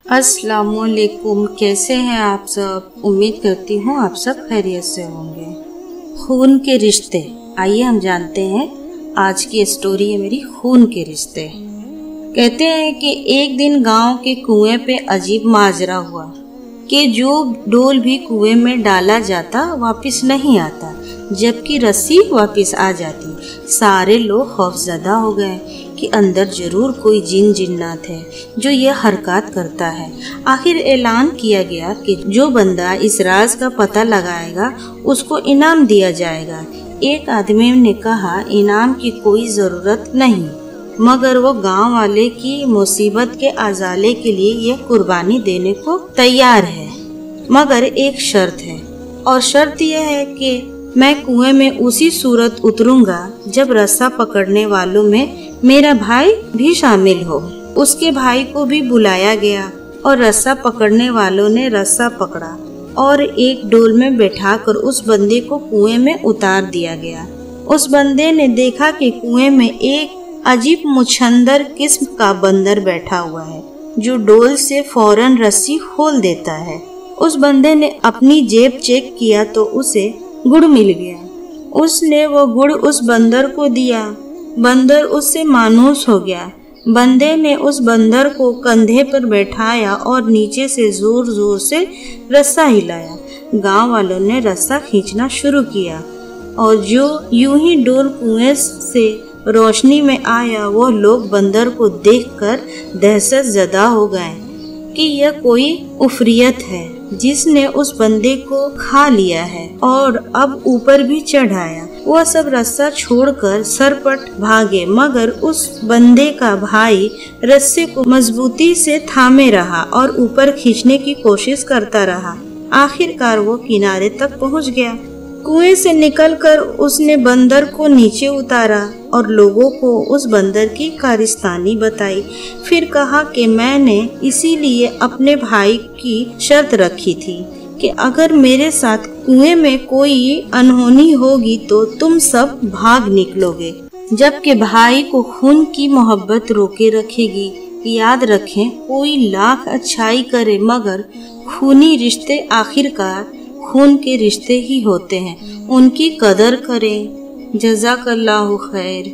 अस्सलामुअलैकुम। कैसे हैं आप सब? उम्मीद करती हूँ आप सब खैरियत से होंगे। खून के रिश्ते, आइए हम जानते हैं। आज की स्टोरी है मेरी खून के रिश्ते। कहते हैं कि एक दिन गांव के कुएं पे अजीब माजरा हुआ कि जो डोल भी कुएं में डाला जाता वापस नहीं आता, जबकि रस्सी वापस आ जाती। सारे लोग खौफजदा हो गए कि अंदर जरूर कोई जिन जिन्नात है जो यह हरकत करता है। आखिर ऐलान किया गया कि जो बंदा इस राज का पता लगाएगा उसको इनाम दिया जाएगा। एक आदमी ने कहा, इनाम की कोई जरूरत नहीं, मगर वो गांव वाले की मुसीबत के अजाले के लिए यह कुर्बानी देने को तैयार है, मगर एक शर्त है, और शर्त यह है कि मैं कुएं में उसी सूरत उतरूंगा जब रस्सा पकड़ने वालों में मेरा भाई भी शामिल हो। उसके भाई को भी बुलाया गया और रस्सा पकड़ने वालों ने रस्सा पकड़ा और एक डोल में बैठाकर उस बंदे को कुएं में उतार दिया गया। उस बंदे ने देखा कि कुएं में एक अजीब मुछंदर किस्म का बंदर बैठा हुआ है जो डोल से फौरन रस्सी खोल देता है। उस बंदे ने अपनी जेब चेक किया तो उसे गुड़ मिल गया। उसने वो गुड़ उस बंदर को दिया। बंदर उससे मायूस हो गया। बंदे ने उस बंदर को कंधे पर बैठाया और नीचे से जोर जोर से रस्सा हिलाया। गांव वालों ने रस्सा खींचना शुरू किया और जो यूं ही डोल कुएं से रोशनी में आया, वो लोग बंदर को देखकर दहशत ज़दा हो गए कि यह कोई उफरियत है जिसने उस बंदे को खा लिया है और अब ऊपर भी चढ़ाया। वह सब रस्सा छोड़कर सरपट भागे, मगर उस बंदे का भाई रस्से को मजबूती से थामे रहा और ऊपर खींचने की कोशिश करता रहा। आखिरकार वो किनारे तक पहुंच गया। कुएं से निकलकर उसने बंदर को नीचे उतारा और लोगों को उस बंदर की कारस्तानी बताई। फिर कहा कि मैंने इसीलिए अपने भाई की शर्त रखी थी कि अगर मेरे साथ कुएं में कोई अनहोनी होगी तो तुम सब भाग निकलोगे, जबकि भाई को खून की मोहब्बत रोके रखेगी। याद रखें, कोई लाख अच्छाई करे मगर खूनी रिश्ते आखिरकार खून के रिश्ते ही होते हैं। उनकी कदर करें। जज़ाकल्लाहु खैर।